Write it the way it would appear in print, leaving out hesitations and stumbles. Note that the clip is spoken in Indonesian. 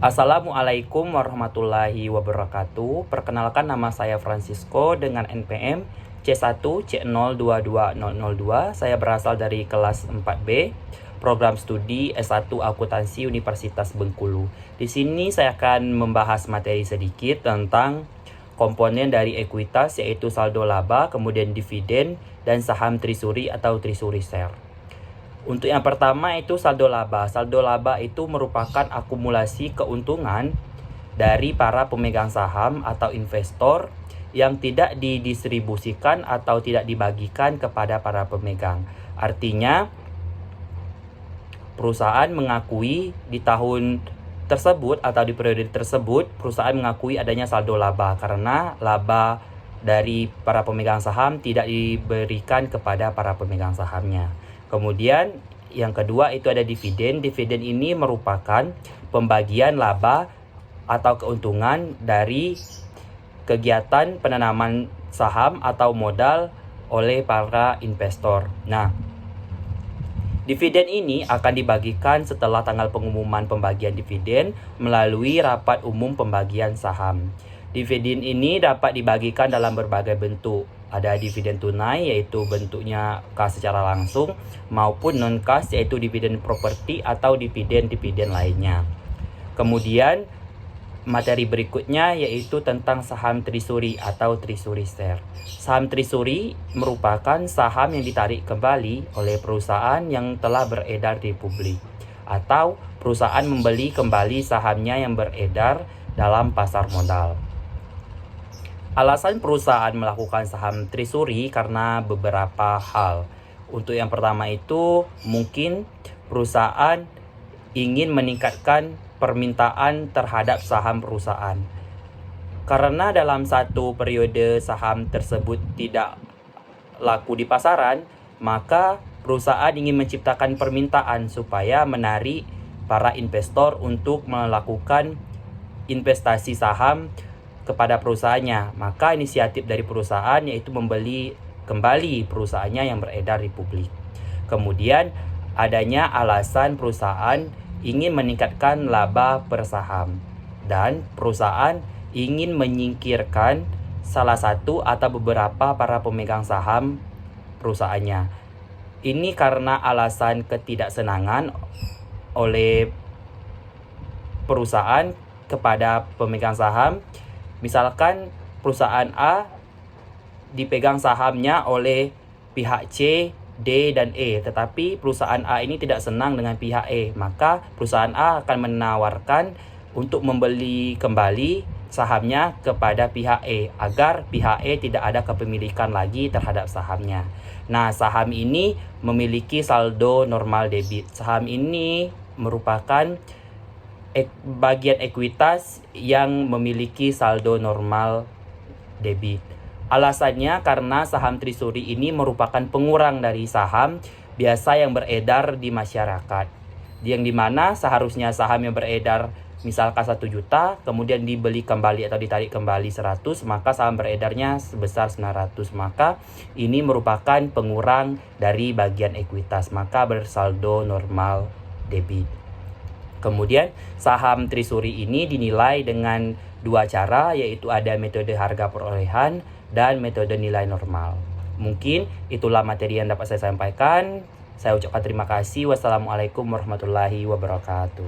Assalamualaikum warahmatullahi wabarakatuh. Perkenalkan, nama saya Francisco dengan NPM C1C022002. Saya berasal dari kelas 4B, program studi S1 Akuntansi Universitas Bengkulu. Di sini saya akan membahas materi sedikit tentang komponen dari ekuitas, yaitu saldo laba, kemudian dividen, dan saham trisuri atau trisuri share. Untuk yang pertama itu saldo laba. Saldo laba itu merupakan akumulasi keuntungan dari para pemegang saham atau investor yang tidak didistribusikan atau tidak dibagikan kepada para pemegang. Artinya, perusahaan mengakui di tahun tersebut atau di periode tersebut, perusahaan mengakui adanya saldo laba karena laba dari para pemegang saham tidak diberikan kepada para pemegang sahamnya. Kemudian yang kedua itu ada dividen. Dividen ini merupakan pembagian laba atau keuntungan dari kegiatan penanaman saham atau modal oleh para investor. Nah, dividen ini akan dibagikan setelah tanggal pengumuman pembagian dividen melalui rapat umum pembagian saham. Dividen ini dapat dibagikan dalam berbagai bentuk. Ada dividen tunai, yaitu bentuknya kas secara langsung, maupun non-kas, yaitu dividen properti atau dividen-dividen lainnya. Kemudian materi berikutnya yaitu tentang saham trisuri atau trisuri share. Saham trisuri merupakan saham yang ditarik kembali oleh perusahaan yang telah beredar di publik, atau perusahaan membeli kembali sahamnya yang beredar dalam pasar modal. Alasan perusahaan melakukan saham trisuri karena beberapa hal. Untuk yang pertama itu mungkin perusahaan ingin meningkatkan permintaan terhadap saham perusahaan. Karena dalam satu periode saham tersebut tidak laku di pasaran, maka perusahaan ingin menciptakan permintaan supaya menarik para investor untuk melakukan investasi saham kepada perusahaannya. Maka inisiatif dari perusahaan yaitu membeli kembali perusahaannya yang beredar di publik. Kemudian adanya alasan perusahaan ingin meningkatkan laba per saham, dan perusahaan ingin menyingkirkan salah satu atau beberapa para pemegang saham perusahaannya. Ini karena alasan ketidaksenangan oleh perusahaan kepada pemegang saham. Misalkan perusahaan A dipegang sahamnya oleh pihak C, D, dan E, tetapi perusahaan A ini tidak senang dengan pihak E, maka perusahaan A akan menawarkan untuk membeli kembali sahamnya kepada pihak E agar pihak E tidak ada kepemilikan lagi terhadap sahamnya. Nah, saham ini memiliki saldo normal debit. Saham ini merupakan bagian ekuitas yang memiliki saldo normal debit. Alasannya karena saham trisuri ini merupakan pengurang dari saham biasa yang beredar di masyarakat, yang dimana seharusnya saham yang beredar misalkan 1 juta, kemudian dibeli kembali atau ditarik kembali 100, maka saham beredarnya sebesar 900. Maka ini merupakan pengurang dari bagian ekuitas, maka bersaldo normal debit. Kemudian saham trisuri ini dinilai dengan dua cara, yaitu ada metode harga perolehan dan metode nilai normal. Mungkin itulah materi yang dapat saya sampaikan. Saya ucapkan terima kasih. Wassalamualaikum warahmatullahi wabarakatuh.